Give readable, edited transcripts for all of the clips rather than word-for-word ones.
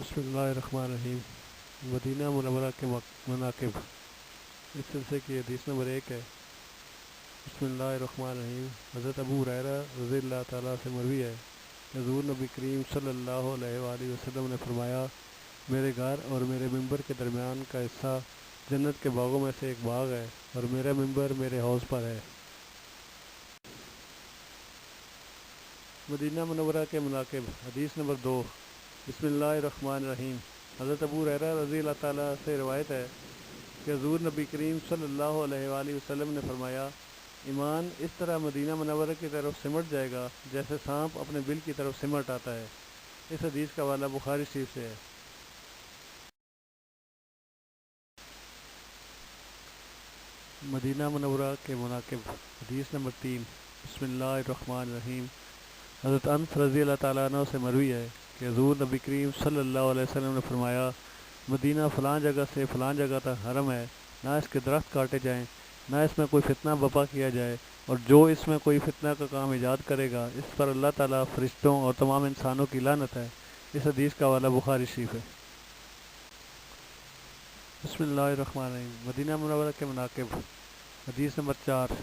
بسم اللہ الرحمن الرحیم۔ مدینہ منورہ کے مناقب، اس سلسلے کی حدیث نمبر 1 ہے۔ بسم اللہ الرحمن الرحیم۔ حضرت ابو ہریرہ رضی اللہ تعالیٰ سے مروی ہے کہ حضور نبی کریم صلی اللہ علیہ وآلہ وسلم نے فرمایا، میرے گھر اور میرے ممبر کے درمیان کا حصہ جنت کے باغوں میں سے ایک باغ ہے، اور میرا ممبر میرے حوض پر ہے۔ مدینہ منورہ کے مناقب، حدیث نمبر 2۔ بسم اللہ الرحمن الرحیم۔ حضرت ابو ہریرہ رضی اللہ تعالیٰ سے روایت ہے کہ حضور نبی کریم صلی اللہ علیہ وآلہ وسلم نے فرمایا، ایمان اس طرح مدینہ منورہ کی طرف سمٹ جائے گا جیسے سانپ اپنے بل کی طرف سمٹ آتا ہے۔ اس حدیث کا حوالہ بخاری شریف سے ہے۔ مدینہ منورہ کے مناقب، حدیث نمبر 3۔ بسم اللہ الرحمن الرحیم۔ حضرت انس رضی اللہ تعالیٰ عنہ سے مروی ہے کہ حضور نبی کریم صلی اللہ علیہ وسلم نے فرمایا، مدینہ فلاں جگہ سے فلاں جگہ تک حرم ہے، نہ اس کے درخت کاٹے جائیں، نہ اس میں کوئی فتنہ برپا کیا جائے، اور جو اس میں کوئی فتنہ کا کام ایجاد کرے گا اس پر اللہ تعالیٰ، فرشتوں اور تمام انسانوں کی لعنت ہے۔ اس حدیث کا حوالہ بخاری شریف ہے۔ بسم اللہ الرحمن الرحیم۔ مدینہ منورہ کے مناقب، حدیث نمبر 4۔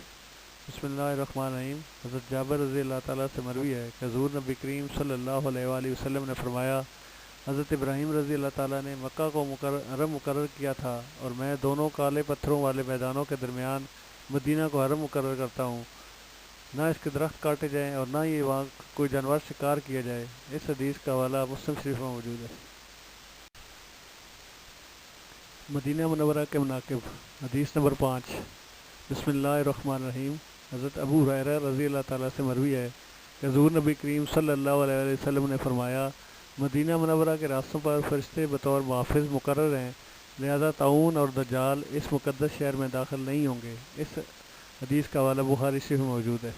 بسم اللہ الرحمن الرحیم۔ حضرت جابر رضی اللہ تعالیٰ سے مروی ہے کہ حضور نبی کریم صلی اللہ علیہ وآلہ وسلم نے فرمایا، حضرت ابراہیم رضی اللہ تعالیٰ نے مکہ کو حرم مقرر کیا تھا، اور میں دونوں کالے پتھروں والے میدانوں کے درمیان مدینہ کو حرم مقرر کرتا ہوں، نہ اس کے درخت کاٹے جائیں اور نہ ہی وہاں کوئی جانور شکار کیا جائے۔ اس حدیث کا حوالہ مسلم شریف میں موجود ہے۔ مدینہ منورہ کے مناقب، حدیث نمبر 5۔ بسم اللہ الرحمن الرحیم۔ حضرت ابو ہریرہ رضی اللہ تعالیٰ سے مروی ہے کہ حضور نبی کریم صلی اللہ علیہ وسلم نے فرمایا، مدینہ منورہ کے راستوں پر فرشتے بطور محافظ مقرر ہیں، لہذا طاعون اور دجال اس مقدس شہر میں داخل نہیں ہوں گے۔ اس حدیث کا حوالہ بخاری شریف میں موجود ہے۔